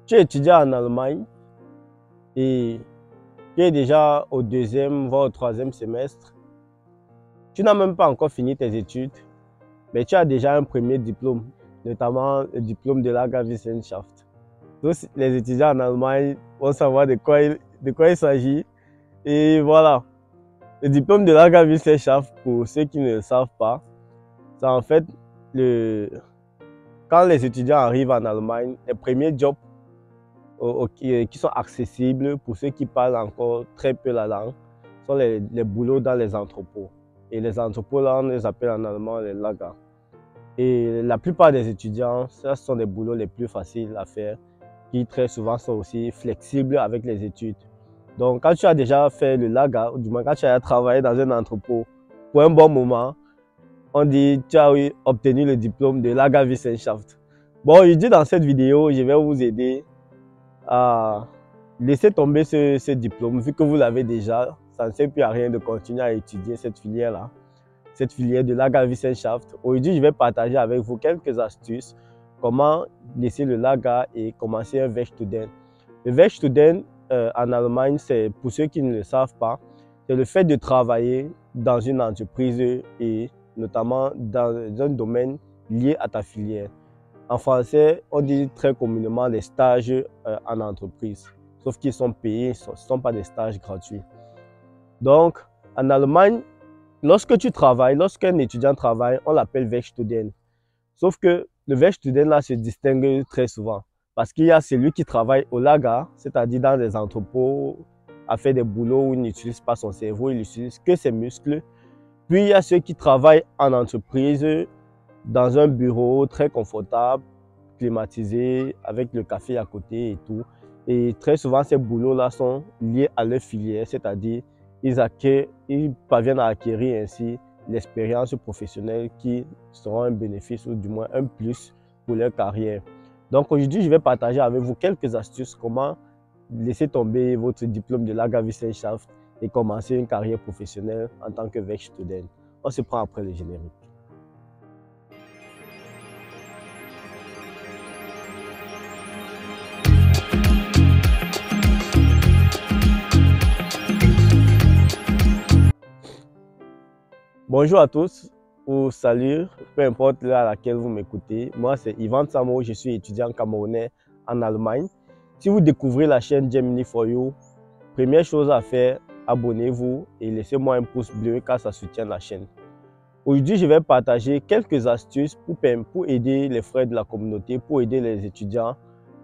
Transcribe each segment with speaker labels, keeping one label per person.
Speaker 1: Tu es étudiant en Allemagne et tu es déjà au deuxième, voire au troisième semestre. Tu n'as même pas encore fini tes études, mais tu as déjà un premier diplôme, notamment le diplôme de Lagerwissenschaft. Tous les étudiants en Allemagne vont savoir de quoi il s'agit. Et voilà, le diplôme de Lagerwissenschaft, pour ceux qui ne le savent pas, c'est en fait quand les étudiants arrivent en Allemagne, les premiers jobs qui sont accessibles pour ceux qui parlent encore très peu la langue sont les boulots dans les entrepôts. Et les entrepôts, là, on les appelle en allemand les Lager. Et la plupart des étudiants, ce sont des boulots les plus faciles à faire, qui très souvent sont aussi flexibles avec les études. Donc, quand tu as déjà fait le Lager, ou du moins quand tu as travaillé dans un entrepôt pour un bon moment, on dit tu as obtenu le diplôme de Lagerwissenschaft. Bon, je dis dans cette vidéo, je vais vous aider à laisser tomber ce diplôme, vu que vous l'avez déjà. Ça ne sert plus à rien de continuer à étudier cette filière-là, cette filière de Lagerwissenschaft. Aujourd'hui, je vais partager avec vous quelques astuces, comment laisser le Lager et commencer un Werkstudent. Le Werkstudent en Allemagne, c'est pour ceux qui ne le savent pas, c'est le fait de travailler dans une entreprise et notamment dans un domaine lié à ta filière. En français, on dit très communément les stages en entreprise, sauf qu'ils sont payés, ce ne sont pas des stages gratuits. Donc, en Allemagne, lorsque tu travailles, lorsqu'un étudiant travaille, on l'appelle Werkstudent. Sauf que le Werkstudent là se distingue très souvent parce qu'il y a celui qui travaille au Lager, c'est-à-dire dans des entrepôts, à faire des boulots où il n'utilise pas son cerveau, il n'utilise que ses muscles. Puis il y a ceux qui travaillent en entreprise, dans un bureau très confortable, climatisé, avec le café à côté et tout. Et très souvent, ces boulots-là sont liés à leur filière, c'est-à-dire ils parviennent à acquérir ainsi l'expérience professionnelle qui sera un bénéfice ou du moins un plus pour leur carrière. Donc aujourd'hui, je vais partager avec vous quelques astuces comment laisser tomber votre diplôme de Lagerwissenschaft et commencer une carrière professionnelle en tant que Werkstudent. On se prend après le générique. Bonjour à tous ou salut, peu importe l'heure à laquelle vous m'écoutez. Moi, c'est Ivan Samo, je suis étudiant camerounais en Allemagne. Si vous découvrez la chaîne Gemini for You, première chose à faire, abonnez-vous et laissez-moi un pouce bleu car ça soutient la chaîne. Aujourd'hui, je vais partager quelques astuces pour aider les frères de la communauté, pour aider les étudiants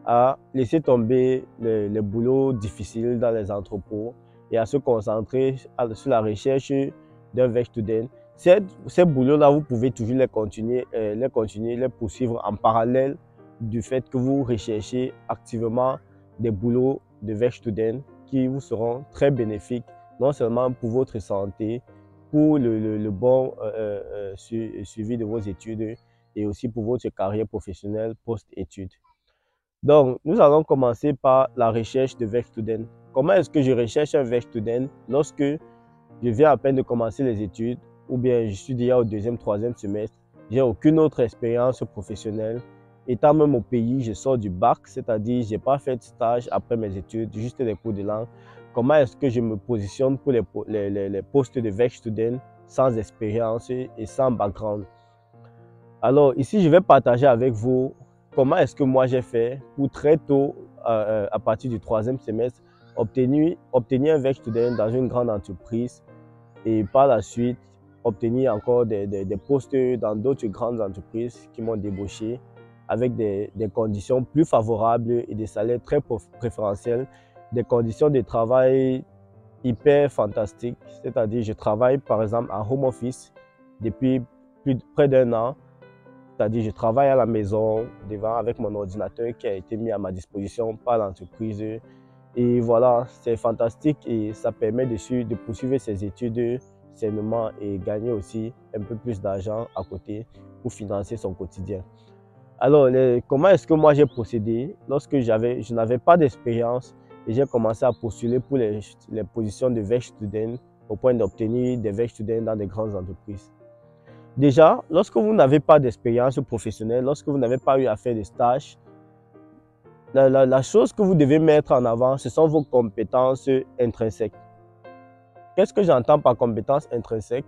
Speaker 1: à laisser tomber les boulots difficiles dans les entrepôts et à se concentrer sur la recherche d'un Werkstudent. Ces boulots-là, vous pouvez toujours les poursuivre en parallèle du fait que vous recherchez activement des boulots de Werkstudent qui vous seront très bénéfiques, non seulement pour votre santé, pour le bon suivi de vos études et aussi pour votre carrière professionnelle post-études. Donc, nous allons commencer par la recherche de Werkstudent. Comment est-ce que je recherche un Werkstudent lorsque je viens à peine de commencer les études ou bien je suis déjà au deuxième, troisième semestre, j'ai aucune autre expérience professionnelle. Étant même au pays, je sors du bac, c'est-à-dire je n'ai pas fait de stage après mes études, juste des cours de langue. Comment est-ce que je me positionne pour les postes de Werkstudent sans expérience et sans background? Alors ici, je vais partager avec vous comment est-ce que moi j'ai fait pour très tôt, à partir du troisième semestre, obtenir un Werkstudent dans une grande entreprise et par la suite obtenir encore des postes dans d'autres grandes entreprises qui m'ont débauché avec des conditions plus favorables et des salaires très préférentiels, des conditions de travail hyper fantastiques, c'est-à-dire je travaille par exemple en home office depuis près d'un an, c'est-à-dire je travaille à la maison devant avec mon ordinateur qui a été mis à ma disposition par l'entreprise et voilà, c'est fantastique et ça permet de poursuivre ses études sainement et gagner aussi un peu plus d'argent à côté pour financer son quotidien. Alors, comment est-ce que moi j'ai procédé lorsque je n'avais pas d'expérience et j'ai commencé à postuler pour les positions de Werkstudent au point d'obtenir des Werkstudent dans des grandes entreprises? Déjà, lorsque vous n'avez pas d'expérience professionnelle, lorsque vous n'avez pas eu à faire de stage, La chose que vous devez mettre en avant, ce sont vos compétences intrinsèques. Qu'est-ce que j'entends par compétences intrinsèques?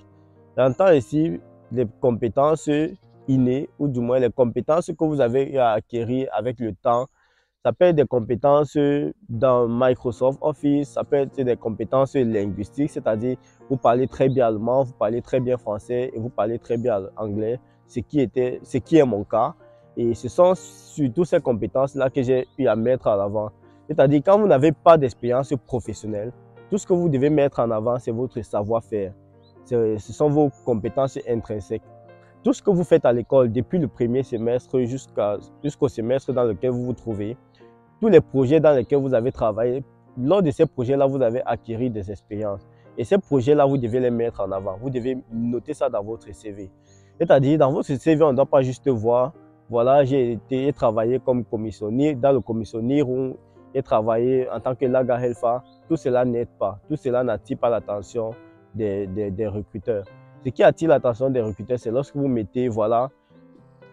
Speaker 1: J'entends ici les compétences innées, ou du moins les compétences que vous avez à acquérir avec le temps. Ça peut être des compétences dans Microsoft Office, ça peut être des compétences linguistiques, c'est-à-dire vous parlez très bien allemand, vous parlez très bien français et vous parlez très bien anglais, ce qui est mon cas. Et ce sont surtout ces compétences-là que j'ai eu à mettre en avant. C'est-à-dire quand vous n'avez pas d'expérience professionnelle, tout ce que vous devez mettre en avant, c'est votre savoir-faire. Ce sont vos compétences intrinsèques. Tout ce que vous faites à l'école, depuis le premier semestre jusqu'au semestre dans lequel vous vous trouvez, tous les projets dans lesquels vous avez travaillé, lors de ces projets-là, vous avez acquis des expériences. Et ces projets-là, vous devez les mettre en avant. Vous devez noter ça dans votre CV. C'est-à-dire, dans votre CV, on ne doit pas juste voir, voilà, j'ai travaillé comme commissionnaire, dans le commissionnaire ou j'ai travaillé en tant que Lager Helfer. Tout cela n'aide pas. Tout cela n'attire pas l'attention des recruteurs. Ce qui attire l'attention des recruteurs, c'est lorsque vous mettez, voilà,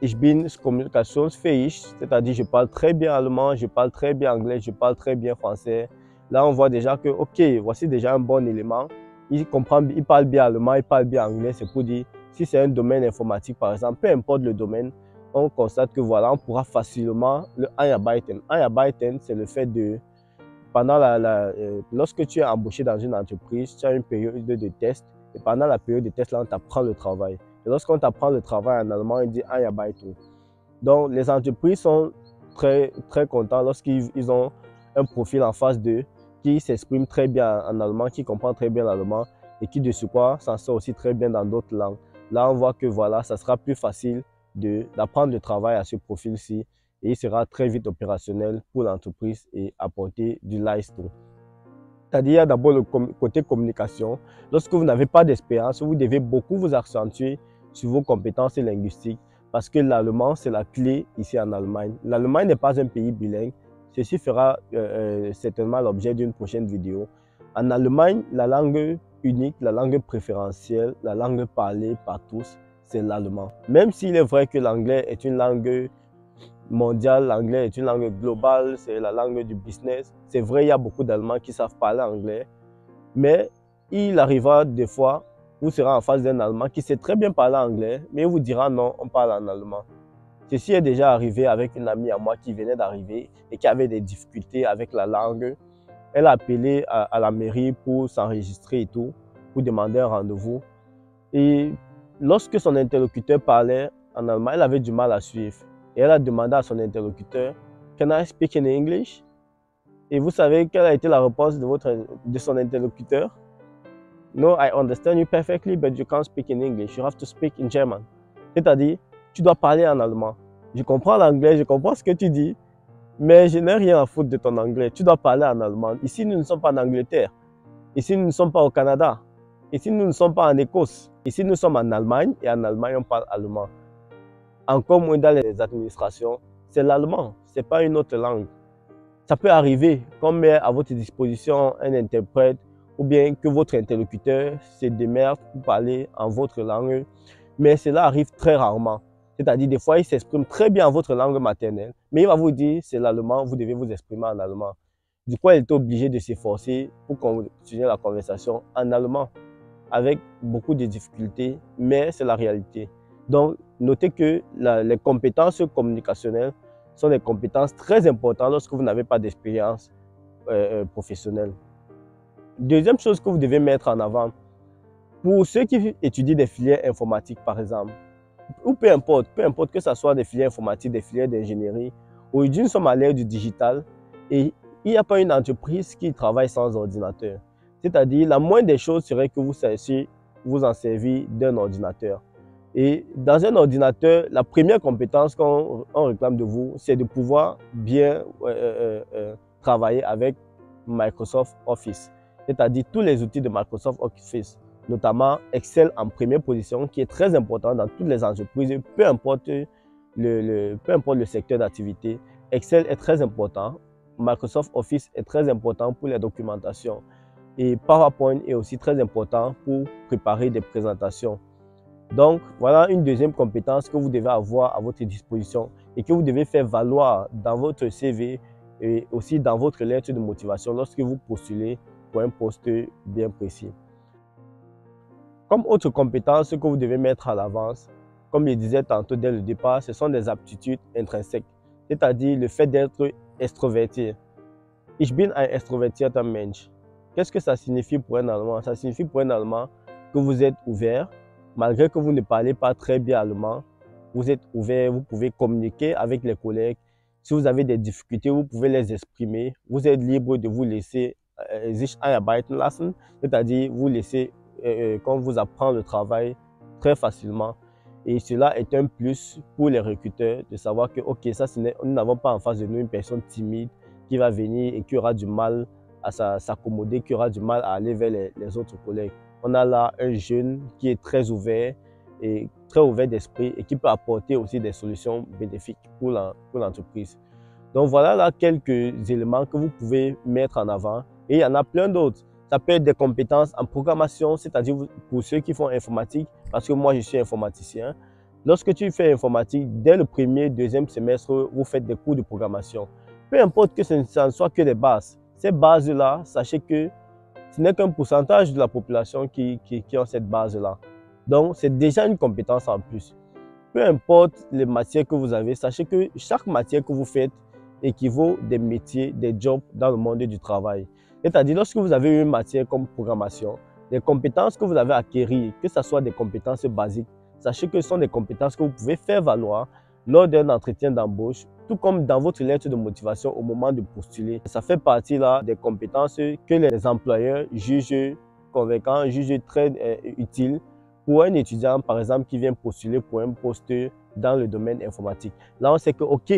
Speaker 1: ich bin kommunikationsfähig, c'est-à-dire je parle très bien allemand, je parle très bien anglais, je parle très bien français. Là, on voit déjà que, ok, voici déjà un bon élément. Il comprend, il parle bien allemand, il parle bien anglais. C'est pour dire, si c'est un domaine informatique, par exemple, peu importe le domaine, on constate que voilà, on pourra facilement le Einarbeiten. Einarbeiten, c'est le fait de, pendant lorsque tu es embauché dans une entreprise, tu as une période de test. Et pendant la période de test, là, on t'apprend le travail. Et lorsqu'on t'apprend le travail en allemand, on dit Einarbeitung. Donc, les entreprises sont très contents lorsqu'ils ont un profil en face d'eux qui s'exprime très bien en allemand, qui comprend très bien l'allemand et qui, de surcroît, s'en sort aussi très bien dans d'autres langues. Là, on voit que voilà, ça sera plus facile d'apprendre le travail à ce profil-ci et il sera très vite opérationnel pour l'entreprise et apporter du licensing. C'est-à-dire, il y a d'abord le côté communication. Lorsque vous n'avez pas d'expérience, vous devez beaucoup vous accentuer sur vos compétences linguistiques parce que l'allemand, c'est la clé ici en Allemagne. L'Allemagne n'est pas un pays bilingue. Ceci fera certainement l'objet d'une prochaine vidéo. En Allemagne, la langue unique, la langue préférentielle, la langue parlée par tous, c'est l'allemand. Même s'il est vrai que l'anglais est une langue mondiale, l'anglais est une langue globale, c'est la langue du business. C'est vrai, il y a beaucoup d'Allemands qui savent parler anglais, mais il arrivera des fois, vous serez en face d'un Allemand qui sait très bien parler anglais, mais il vous dira non, on parle en allemand. Ceci est déjà arrivé avec une amie à moi qui venait d'arriver et qui avait des difficultés avec la langue. Elle a appelé à la mairie pour s'enregistrer et tout, pour demander un rendez-vous. Et lorsque son interlocuteur parlait en allemand, elle avait du mal à suivre. Et elle a demandé à son interlocuteur, Can I speak in English? Et vous savez quelle a été la réponse de son interlocuteur? No, I understand you perfectly, but you can't speak in English. You have to speak in German. C'est-à-dire, tu dois parler en allemand. Je comprends l'anglais, je comprends ce que tu dis, mais je n'ai rien à foutre de ton anglais. Tu dois parler en allemand. Ici, nous ne sommes pas en Angleterre. Ici, nous ne sommes pas au Canada. Ici, nous ne sommes pas en Écosse. Ici, nous sommes en Allemagne et en Allemagne, on parle allemand. Encore moins dans les administrations, c'est l'allemand, ce n'est pas une autre langue. Ça peut arriver qu'on met à votre disposition un interprète ou bien que votre interlocuteur se démerde pour parler en votre langue, mais cela arrive très rarement. C'est-à-dire, des fois, il s'exprime très bien en votre langue maternelle, mais il va vous dire c'est l'allemand, vous devez vous exprimer en allemand. Du coup, elle est obligée de s'efforcer pour continuer la conversation en allemand, avec beaucoup de difficultés, mais c'est la réalité. Donc, notez que les compétences communicationnelles sont des compétences très importantes lorsque vous n'avez pas d'expérience professionnelle. Deuxième chose que vous devez mettre en avant, pour ceux qui étudient des filières informatiques par exemple, ou peu importe que ce soit des filières informatiques, des filières d'ingénierie, aujourd'hui nous sommes à l'ère du digital et il n'y a pas une entreprise qui travaille sans ordinateur. C'est-à-dire, la moindre des choses serait que vous sachiez vous en servir d'un ordinateur. Et dans un ordinateur, la première compétence qu'on réclame de vous, c'est de pouvoir bien travailler avec Microsoft Office. C'est-à-dire tous les outils de Microsoft Office, notamment Excel en première position, qui est très important dans toutes les entreprises, peu importe le secteur d'activité. Excel est très important. Microsoft Office est très important pour les documentations. Et PowerPoint est aussi très important pour préparer des présentations. Donc, voilà une deuxième compétence que vous devez avoir à votre disposition et que vous devez faire valoir dans votre CV et aussi dans votre lettre de motivation lorsque vous postulez pour un poste bien précis. Comme autre compétence que vous devez mettre à l'avance, comme je disais tantôt dès le départ, ce sont des aptitudes intrinsèques, c'est-à-dire le fait d'être extroverti. Ich bin ein extrovertierter Mensch. Qu'est-ce que ça signifie pour un Allemand? Ça signifie pour un Allemand que vous êtes ouvert, malgré que vous ne parlez pas très bien allemand, vous êtes ouvert, vous pouvez communiquer avec les collègues. Si vous avez des difficultés, vous pouvez les exprimer. Vous êtes libre de vous laisser sich einarbeiten lassen, c'est-à-dire vous laisser, qu'on vous apprend le travail très facilement. Et cela est un plus pour les recruteurs de savoir que, ok, ça, nous n'avons pas en face de nous une personne timide qui va venir et qui aura du mal à s'accommoder, qui aura du mal à aller vers les autres collègues. On a là un jeune qui est très ouvert et très ouvert d'esprit et qui peut apporter aussi des solutions bénéfiques pour l'entreprise. Donc voilà là quelques éléments que vous pouvez mettre en avant et il y en a plein d'autres. Ça peut être des compétences en programmation, c'est-à-dire pour ceux qui font informatique, parce que moi je suis informaticien. Lorsque tu fais informatique, dès le premier, deuxième semestre, vous faites des cours de programmation. Peu importe que ce ne soit que des bases. Ces bases-là, sachez que ce n'est qu'un pourcentage de la population qui ont cette base-là. Donc, c'est déjà une compétence en plus. Peu importe les matières que vous avez, sachez que chaque matière que vous faites équivaut des métiers, des jobs dans le monde du travail. C'est-à-dire, lorsque vous avez une matière comme programmation, les compétences que vous avez acquises, que ce soit des compétences basiques, sachez que ce sont des compétences que vous pouvez faire valoir lors d'un entretien d'embauche, tout comme dans votre lettre de motivation au moment de postuler. Ça fait partie là des compétences que les employeurs jugent convaincants, jugent très utiles pour un étudiant, par exemple, qui vient postuler pour un poste dans le domaine informatique. Là, on sait que, OK,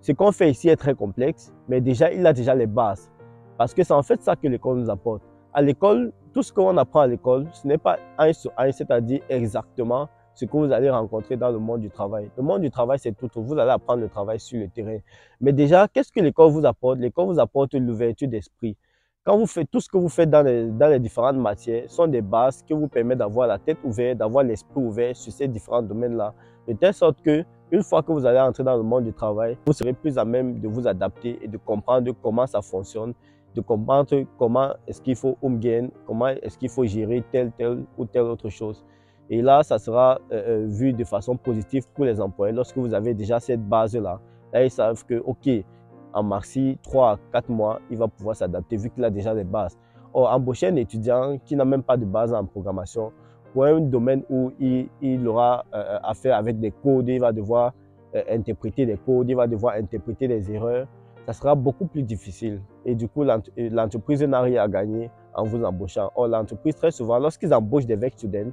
Speaker 1: ce qu'on fait ici est très complexe, mais déjà, il a déjà les bases. Parce que c'est en fait ça que l'école nous apporte. À l'école, tout ce qu'on apprend à l'école, ce n'est pas 1 sur 1, c'est-à-dire exactement ce que vous allez rencontrer dans le monde du travail. Le monde du travail, c'est tout autre. Vous allez apprendre le travail sur le terrain. Mais déjà, qu'est-ce que l'école vous apporte? L'école vous apporte l'ouverture d'esprit. Quand vous faites tout ce que vous faites dans les différentes matières, sont des bases qui vous permettent d'avoir la tête ouverte, d'avoir l'esprit ouvert sur ces différents domaines-là, de telle sorte que une fois que vous allez entrer dans le monde du travail, vous serez plus à même de vous adapter et de comprendre comment ça fonctionne, de comprendre comment est-ce qu'il faut umgehen, comment est-ce qu'il faut gérer telle ou telle autre chose. Et là, ça sera vu de façon positive pour les employés. Lorsque vous avez déjà cette base-là, là, ils savent que, OK, en maxi 3 à 4 mois, il va pouvoir s'adapter vu qu'il a déjà des bases. Or, embaucher un étudiant qui n'a même pas de base en programmation, pour un domaine où il aura affaire avec des codes, il va devoir interpréter des codes, il va devoir interpréter des erreurs, ça sera beaucoup plus difficile. Et du coup, l'entreprise n'a rien à gagner en vous embauchant. Or, l'entreprise, très souvent, lorsqu'ils embauchent des Werkstudenten,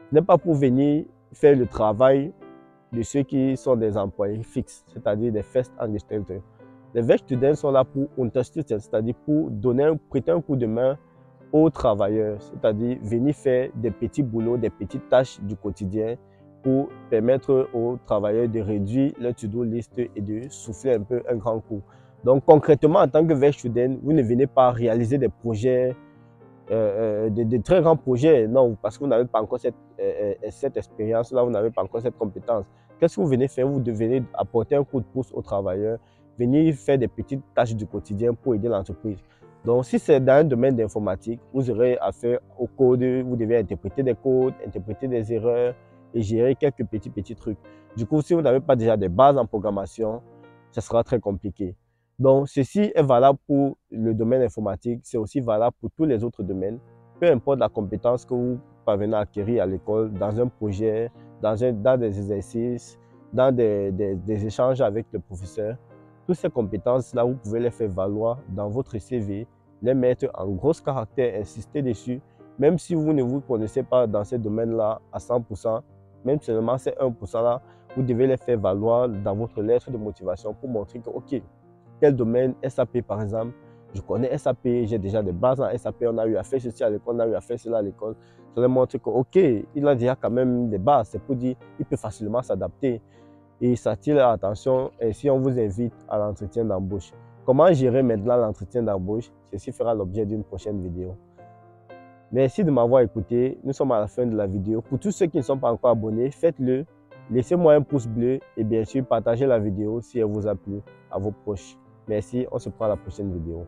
Speaker 1: ce n'est pas pour venir faire le travail de ceux qui sont des employés fixes, c'est-à-dire des Festangestellte. Les Werkstudenten sont là pour unterstützen, c'est-à-dire pour prêter un coup de main aux travailleurs, c'est-à-dire venir faire des petits boulots, des petites tâches du quotidien pour permettre aux travailleurs de réduire leur to-do list et de souffler un peu un grand coup. Donc concrètement, en tant que Werkstudent, vous ne venez pas réaliser des projets, de très grands projets, non, parce que vous n'avez pas encore cette expérience-là, vous n'avez pas encore cette compétence. Qu'est-ce que vous venez faire? Vous devez apporter un coup de pouce aux travailleurs, venir faire des petites tâches du quotidien pour aider l'entreprise. Donc, si c'est dans un domaine d'informatique, vous aurez affaire au code, vous devez interpréter des codes, interpréter des erreurs et gérer quelques petits trucs. Du coup, si vous n'avez pas déjà des bases en programmation, ça sera très compliqué. Donc, ceci est valable pour le domaine informatique, c'est aussi valable pour tous les autres domaines. Peu importe la compétence que vous parvenez à acquérir à l'école, dans un projet, dans des exercices, dans des échanges avec le professeur, toutes ces compétences-là, vous pouvez les faire valoir dans votre CV, les mettre en gros caractères, insister dessus. Même si vous ne vous connaissez pas dans ce domaine-là à 100%, même seulement ces 1%-là, vous devez les faire valoir dans votre lettre de motivation pour montrer que, OK, quel domaine, SAP par exemple, je connais SAP, j'ai déjà des bases en SAP, on a eu à faire ceci à l'école, on a eu à faire cela à l'école. Ça leur montre que, OK, il a déjà quand même des bases, c'est pour dire qu'il peut facilement s'adapter. Et ça attire l'attention et si on vous invite à l'entretien d'embauche. Comment gérer maintenant l'entretien d'embauche? Ceci fera l'objet d'une prochaine vidéo. Merci de m'avoir écouté. Nous sommes à la fin de la vidéo. Pour tous ceux qui ne sont pas encore abonnés, faites-le. Laissez-moi un pouce bleu et bien sûr, partagez la vidéo si elle vous a plu à vos proches. Merci, on se prend à la prochaine vidéo.